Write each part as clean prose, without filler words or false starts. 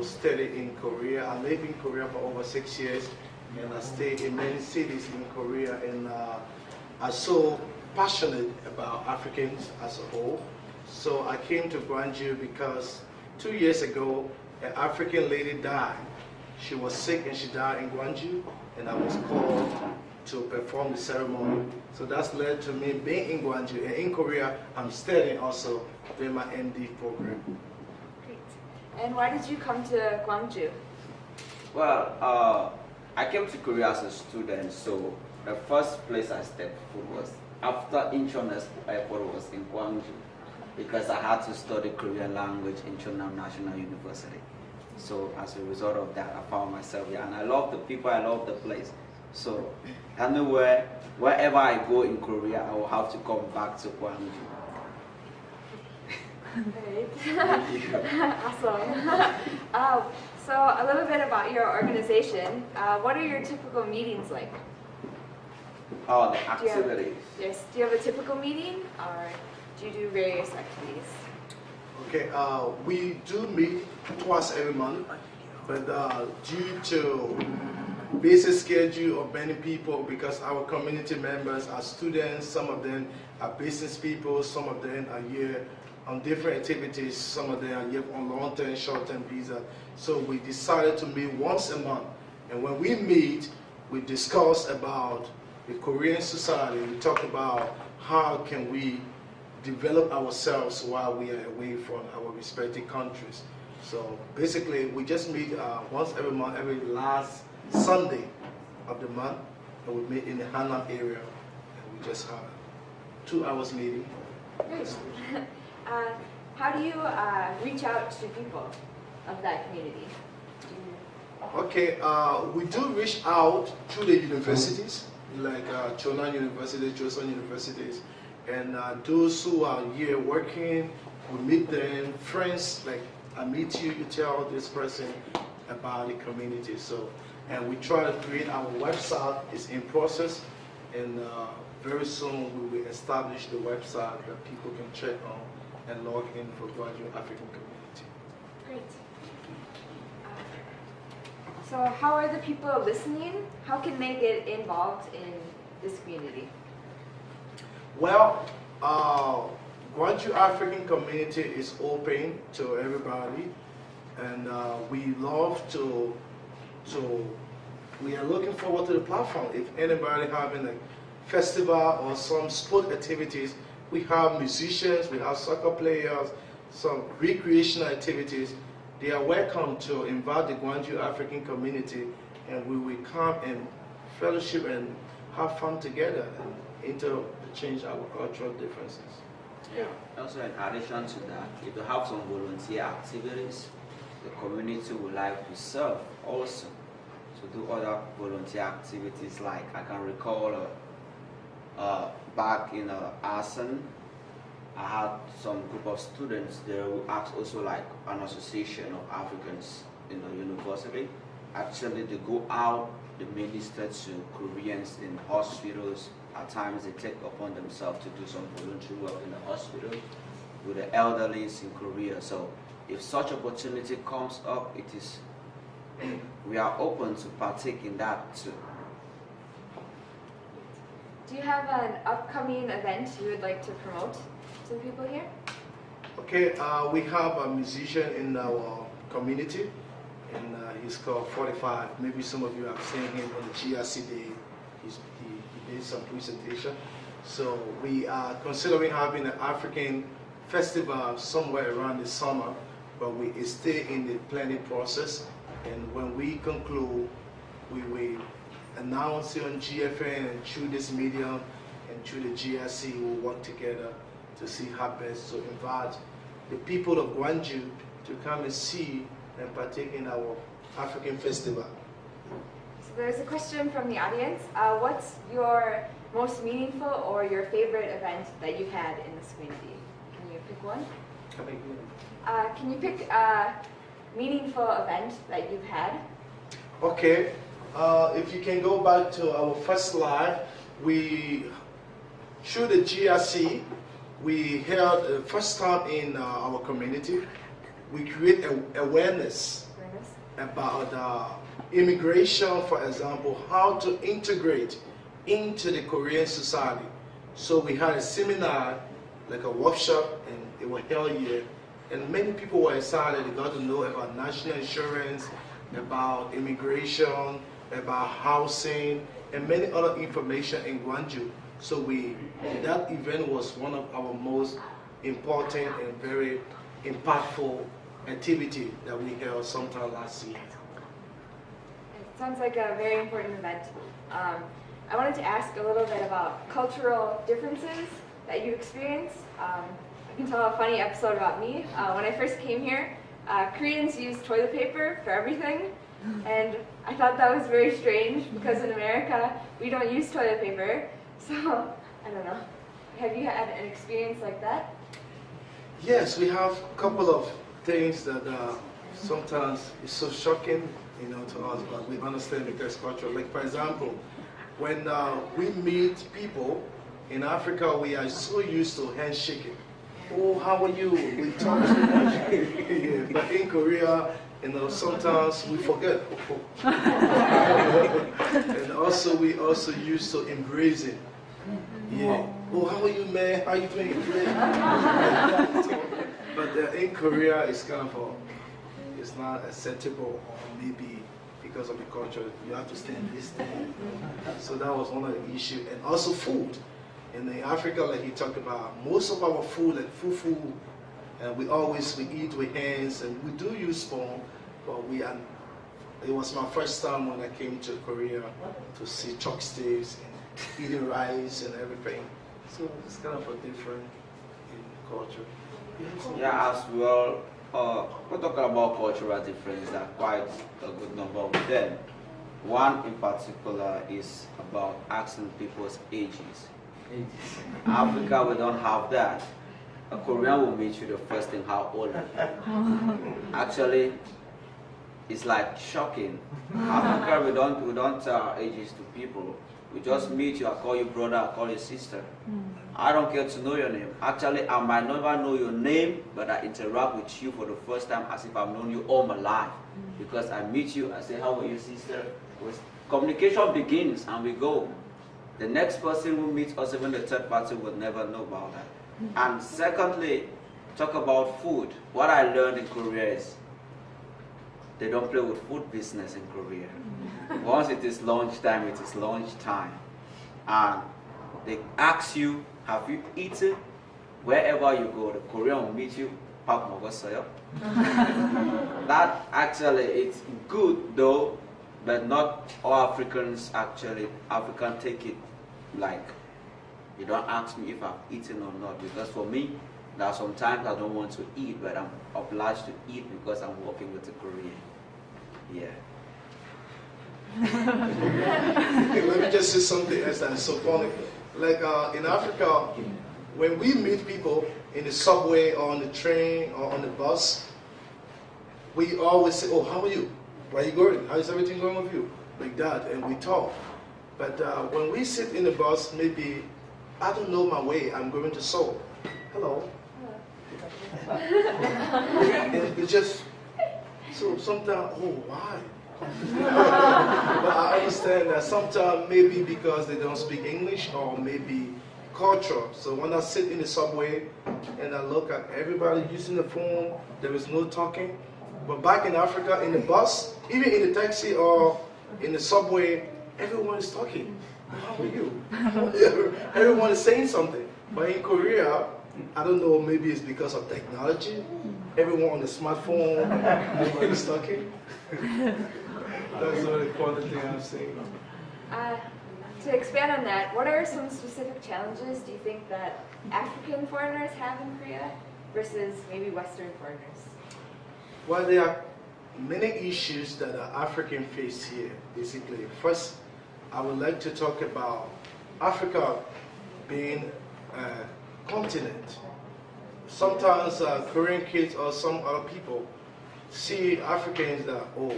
Studied in Korea. I lived in Korea for over 6 years, and I stayed in many cities in Korea, and I'm so passionate about Africans as a whole. So I came to Gwangju because 2 years ago, an African lady died. She was sick and she died in Gwangju, and I was called to perform the ceremony. So that's led to me being in Gwangju, and in Korea, I'm studying also doing my MD program. And why did you come to Gwangju? Well, I came to Korea as a student, so the first place I stepped foot was after Incheon Airport was in Gwangju, because I had to study Korean language in Chongnam National University. So as a result of that, I found myself here, and I love the people, I love the place. So anywhere, wherever I go in Korea, I will have to come back to Gwangju. Great. Awesome. So a little bit about your organization. What are your typical meetings like? Oh, the activities. Yes. Do you have a typical meeting, or do you do various activities? Okay. We do meet twice every month, but due to busy schedule of many people, because our community members are students, some of them are business people, some of them are here on different activities, some of them are here on long-term, short-term visa. So we decided to meet once a month. And when we meet, we discuss about the Korean society. We talk about how can we develop ourselves while we are away from our respective countries. So basically, we just meet once every month, every last Sunday of the month, and we meet in the Hanam area, and we just have 2 hours meeting. How do you reach out to people of that community? Okay, we do reach out to the universities, like Chonan University, Joseon Universities, and those who are here working, we meet them, friends, like I meet you, you tell this person about the community. So, and we try to create our website, it's in process, and very soon we will establish the website that people can check on and log in for Gwangju African Community. Great. So how are the people listening? How can they get involved in this community? Well, Gwangju African Community is open to everybody, and we love we are looking forward to the platform. If anybody having a festival or some sport activities, we have musicians, we have soccer players, some recreational activities. They are welcome to invite the Gwangju African Community, and we will come and fellowship and have fun together and interchange our cultural differences. Yeah. Also, in addition to that, if you have some volunteer activities, the community would like to serve also to do other volunteer activities. Like I can recall back in Asen, I had some group of students there who asked also like an association of Africans in the university. Actually, they go out, they minister to Koreans in hospitals. At times, they take upon themselves to do some voluntary work in the hospital with the elderly in Korea. So, if such opportunity comes up, we are open to partake in that too. Do you have an upcoming event you would like to promote to the people here? Okay, we have a musician in our community, and he's called 45. Maybe some of you have seen him on the GIC day. He did some presentation. So we are considering having an African festival somewhere around the summer, but we stay in the planning process. And when we conclude, we will announce it on GFN, and through this medium and through the GIC, we'll work together to see how best to invite the people of Gwangju to come and see and partake in our African festival. So there's a question from the audience. What's your most meaningful or your favorite event that you've had in this community? Can you pick one? Can you pick a meaningful event that you've had? Okay. If you can go back to our first slide, through the GIC, we held the first time in our community. We create awareness about immigration, for example, how to integrate into the Korean society. So we had a seminar, like a workshop, and it was held here. And many people were excited. They got to know about national insurance, about immigration, about housing, and many other information in Gwangju. So that event was one of our most important and very impactful activity that we held sometime last year. It sounds like a very important event. I wanted to ask a little bit about cultural differences that you experienced. I can tell a funny episode about me. When I first came here, Koreans use toilet paper for everything, and I thought that was very strange because in America we don't use toilet paper. So, I don't know. Have you had an experience like that? Yes, we have a couple of things that sometimes is so shocking, to us, but we understand because culture. Like for example, when we meet people in Africa, we are so used to handshaking. Oh, how are you? We talk so much. Yeah, but in Korea, sometimes we forget. And also, we also used to embracing. Yeah. Oh, how are you, man? How you doing today? But in Korea, it's kind of it's not acceptable, or maybe because of the culture, you have to stand this thing. So that was one of the issues. And also food. In Africa, like he talked about, most of our food, like fufu, and we eat with hands, and we do use spoon, but it was my first time when I came to Korea to see chopsticks and eating rice and everything. So it's kind of a different culture. Yeah, as well, we're talking about cultural differences. There are quite a good number of them. One in particular is about asking people's ages. In Africa, we don't have that. A Korean will meet you the first thing, how old are you? Actually, it's like shocking. Africa, we don't tell our ages to people. We just meet you, I call you brother, I call you sister. I don't care to know your name. Actually, I might never know your name, but I interact with you for the first time as if I've known you all my life. Because I meet you, I say, how are you, sister? Communication begins and we go. The next person who meets us, even the third party, will never know about that. And secondly, talk about food. What I learned in Korea is they don't play with food business in Korea. Once it is lunchtime, it is lunchtime. And they ask you, have you eaten? Wherever you go, the Korean will meet you, Pak Mogosoyo. That actually, it's good though, but not all Africans African take it like, you don't ask me if I've eaten or not, because for me, there are sometimes I don't want to eat, but I'm obliged to eat because I'm working with a Korean. Yeah. Let me just say something else that's so funny. Like in Africa, when we meet people in the subway or on the train or on the bus, we always say, oh, how are you? Where are you going? How is everything going with you? Like that, and we talk. But when we sit in the bus, maybe I don't know my way, I'm going to Seoul. Hello. It's just, so sometimes, oh, why? But I understand that sometimes maybe because they don't speak English or maybe culture. So when I sit in the subway and I look at everybody using the phone, there is no talking. But back in Africa, in the bus, even in the taxi or in the subway, everyone is talking. How are you? Everyone is saying something. But in Korea, I don't know, maybe it's because of technology. Everyone on the smartphone, everyone is talking. That's the really important thing I'm saying. To expand on that, what are some specific challenges do you think that African foreigners have in Korea versus maybe Western foreigners? Well, there are many issues that African face here, basically. First, I would like to talk about Africa being a continent. Sometimes Korean kids or some other people see Africans that, oh,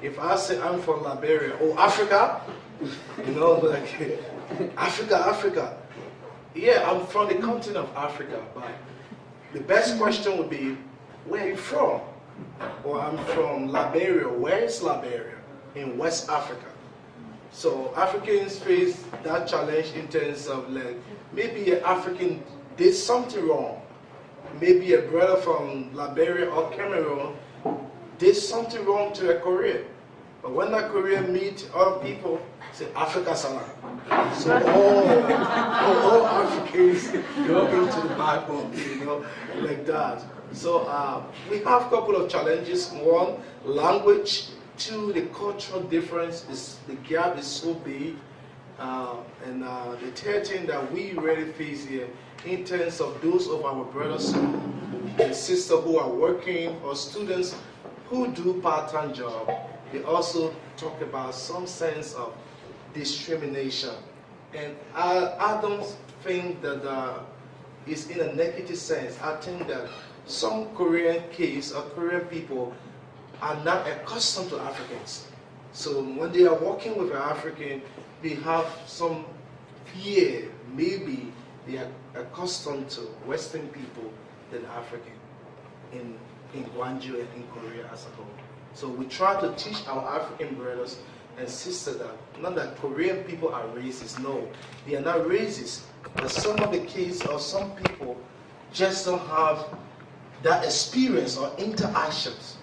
if I say I'm from Liberia, oh, Africa? Like, Africa. Yeah, I'm from the continent of Africa, but the best question would be, where are you from? or I'm from Liberia. Where is Liberia? In West Africa. So Africans face that challenge in terms of like, maybe an African did something wrong. Maybe a brother from Liberia or Cameroon did something wrong to a Korean. But when that Korean meet other people, say Africa Salam. So all Africans go into the Bible, you know, like that. So we have a couple of challenges. One, language. Two, the cultural difference, the gap is so big. And the third thing that we really face here, in terms of those of our brothers and sisters who are working, or students who do part-time job, they also talk about some sense of discrimination. And I don't think that it's in a negative sense. I think that some Korean kids or Korean people are not accustomed to Africans. So when they are working with an African, they have some fear. Maybe they are accustomed to Western people than African in Gwangju and in Korea as a whole. So we try to teach our African brothers and sisters that not that Korean people are racist. No, they are not racist. But some of the kids or some people just don't have that experience or interactions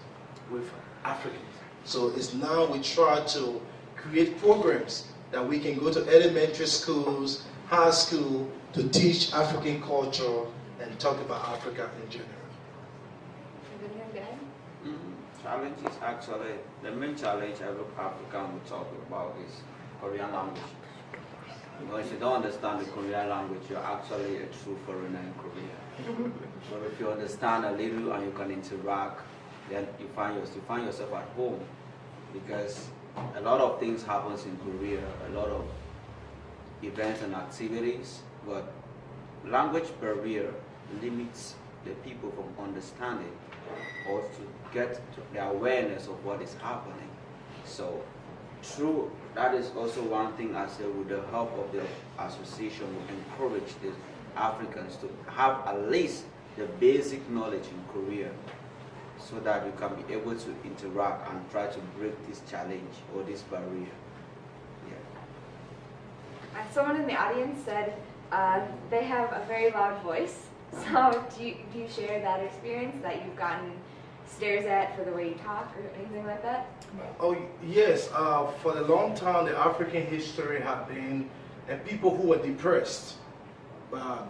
with Africans. So it's now we try to create programs that we can go to elementary schools, high school, to teach African culture and talk about Africa in general. Challenge is actually, the main challenge every African will talk about is Korean language. Because if you don't understand the Korean language, you're actually a true foreigner in Korea. But if you understand a little and you can interact, then you find yourself at home. Because a lot of things happens in Korea, a lot of events and activities, but language barrier limits the people from understanding or to get to the awareness of what is happening. So that is also one thing I say, with the help of the association, we encourage the Africans to have at least the basic knowledge in Korea, so that you can be able to interact and try to break this challenge or this barrier. Yeah. Someone in the audience said they have a very loud voice. So do you share that experience, that you've gotten stares at for the way you talk or anything like that? Oh yes, for a long time the African history have been, and people who were depressed.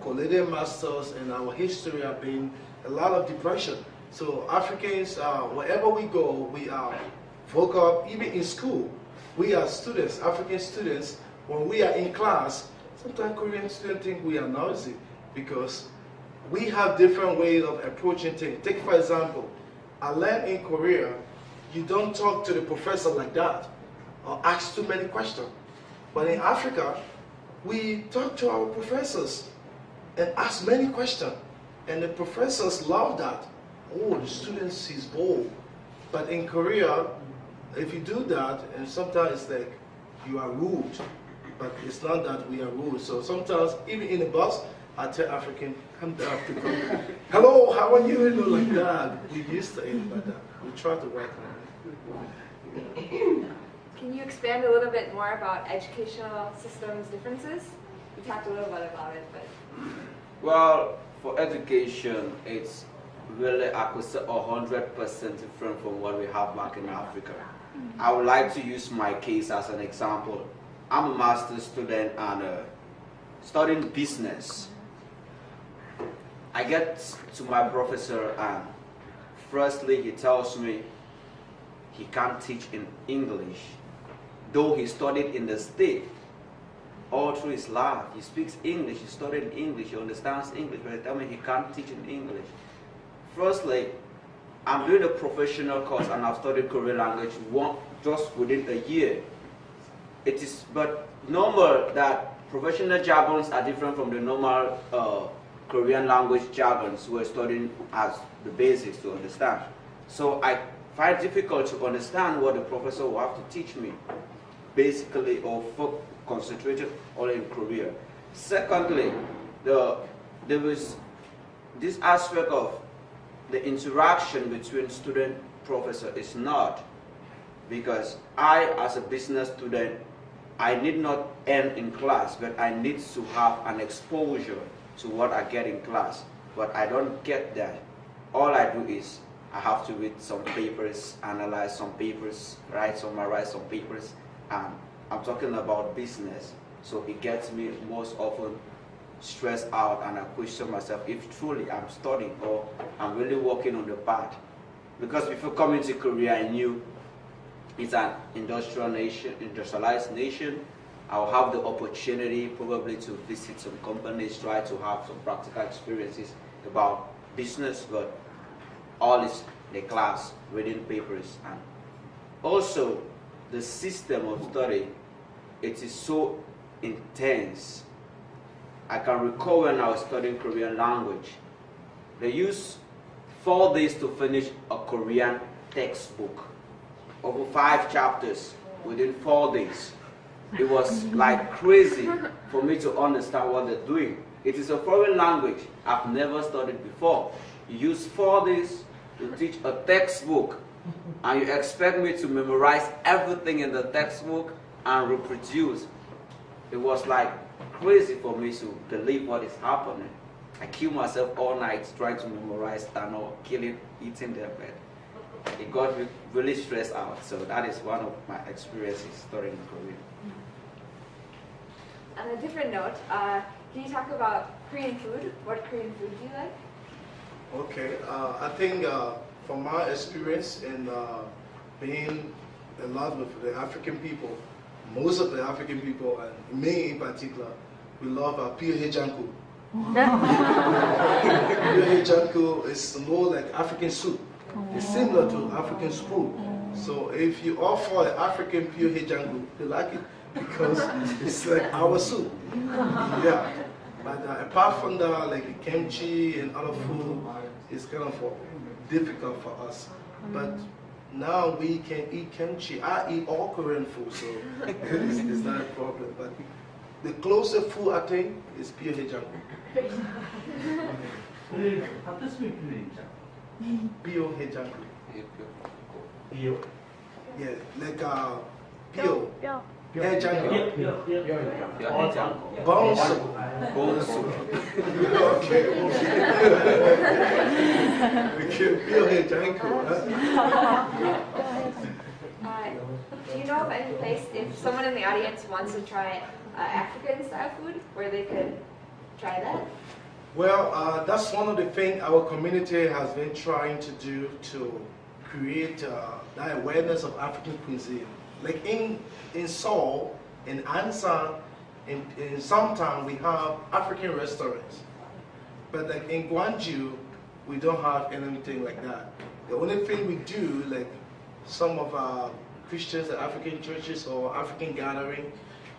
Colonial masters and our history have been a lot of depression. So Africans, wherever we go, we are vocal. Even in school, we are students, African students. When we are in class, sometimes Korean students think we are noisy because we have different ways of approaching things. Take for example, I learned in Korea, you don't talk to the professor like that or ask too many questions. But in Africa, we talk to our professors and ask many questions. And the professors love that. Oh, the students is bold. But in Korea, if you do that, and sometimes it's like you are rude. But it's not that we are rude. So sometimes, even in the bus, I tell African, come down to come. Hello, how are you? You know, like that. We used to it like that. We try to work on it. Can you expand a little bit more about educational systems differences? We talked a little bit about it, but... Well, for education, it's really, I could say, 100% different from what we have back in Africa. I would like to use my case as an example. I'm a master's student and studying business. I get to my professor and firstly he tells me he can't teach in English. Though he studied in the state, all through his life, he speaks English, he studied English, he understands English, but he tells me he can't teach in English. Firstly, I'm doing a professional course and I've studied Korean language just within a year. It is but normal that professional jargons are different from the normal Korean language jargons we're studying as the basics to understand. So I find it difficult to understand what the professor will have to teach me, basically, or concentrated all in Korea. Secondly, there was this aspect of the interaction between student professor is not, because I, as a business student, I need not end in class, but I need to have an exposure to what I get in class. But I don't get that. All I do is I have to read some papers, analyze some papers, summarize some papers, and I'm talking about business. So it gets me most often stressed out, and I question myself if truly I'm studying or I'm really working on the path. Because before coming to Korea, I knew it's an industrialized nation. I'll have the opportunity probably to visit some companies, try to have some practical experiences about business, but all is the class, reading papers. And also the system of study, it is so intense. I can recall when I was studying Korean language, they use 4 days to finish a Korean textbook, over 5 chapters within 4 days. It was like crazy for me to understand what they're doing. It is a foreign language I've never studied before. You use 4 days to teach a textbook, and you expect me to memorize everything in the textbook and reproduce. It was like crazy for me to believe what is happening. I kill myself all night trying to memorize Tano, eating their bed. It got me really stressed out. So that is one of my experiences studying in Korea. On a different note, can you talk about Korean food? What Korean food do you like? Okay, I think from my experience in being in love with the African people, most of the African people, and me in particular, we love pure hejanku. Pure hejanku is more like African soup. It's similar to African food. So if you offer African pure hejanku, they like it because it's like our soup. Yeah. But apart from that, like kimchi and other food, it's kind of difficult for us. But now we can eat kimchi. I eat all Korean food, so it's not a problem. But the closest food I think is pure hejangu. Pure hejangu. Yeah, like pure. Hejangu. Bone soup. Bone soup. Okay. Pure hejangu. Do you know of any place, if someone in the audience wants to try African style food, where they could try that? Well, that's one of the things our community has been trying to do to create that awareness of African cuisine. Like in Seoul, in Ansan, in some town we have African restaurants. But like in Gwangju, we don't have anything like that. The only thing we do, like some of our Christians at African churches or African gathering,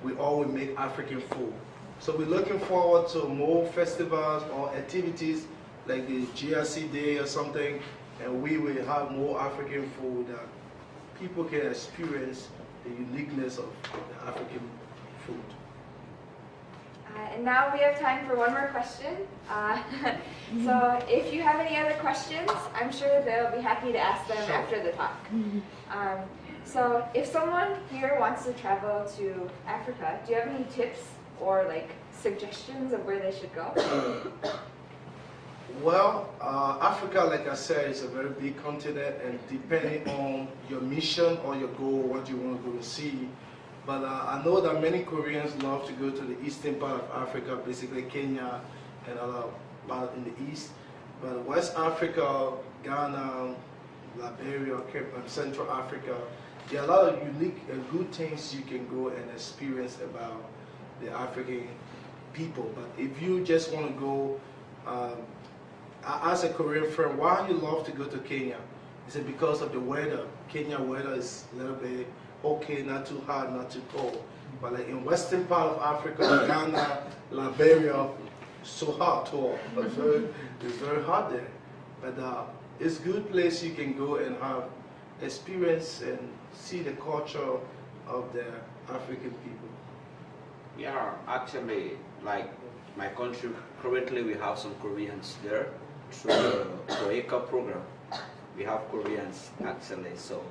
we always make African food. So we're looking forward to more festivals or activities like the GIC Day or something, and we will have more African food that people can experience the uniqueness of the African food. And now we have time for one more question. So if you have any other questions, I'm sure they'll be happy to ask them after the talk. So if someone here wants to travel to Africa, do you have any tips or like suggestions of where they should go? Well, Africa, like I said, is a very big continent, and depending on your mission or your goal, what you want to go and see. But I know that many Koreans love to go to the eastern part of Africa, basically Kenya and other part in the east. But West Africa, Ghana, Liberia, Central Africa, there are a lot of unique and good things you can go and experience about the African people. But if you just want to go, I asked a Korean friend, why you love to go to Kenya? He said, because of the weather. Kenya weather is a little bit okay, not too hot, not too cold. But like in western part of Africa, Ghana, Liberia, so hot too. It's very hot there. But it's a good place you can go and have experience and see the culture of the African people. Yeah, actually, like my country, currently we have some Koreans there. through the Troika program. We have Koreans actually. So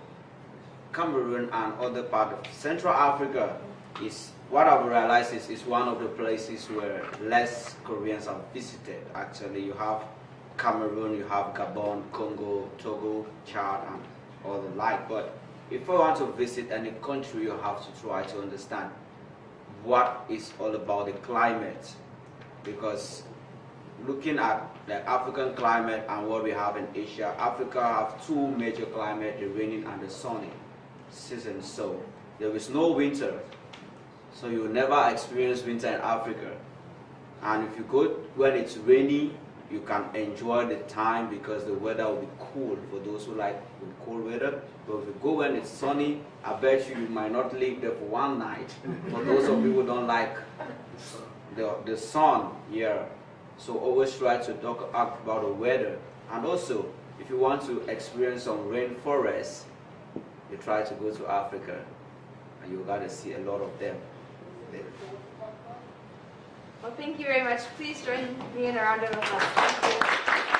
Cameroon and other part of Central Africa is, what I've realized is one of the places where less Koreans have visited. Actually, you have Cameroon, you have Gabon, Congo, Togo, Chad, and all the like. But if I want to visit any country, you have to try to understand what is all about the climate, because looking at the African climate and what we have in Asia, Africa have two major climates, the rainy and the sunny seasons. So there is no winter, so you will never experience winter in Africa. And if you go when it's rainy, you can enjoy the time because the weather will be cool for those who like cool weather. But if you go when it's sunny, I bet you might not live there for one night. For those of you who don't like the sun here, so always try to talk about the weather. And also, if you want to experience some rainforests, you try to go to Africa, and you gotta see a lot of them there. Well, thank you very much. Please join me in a round of applause. Thank you.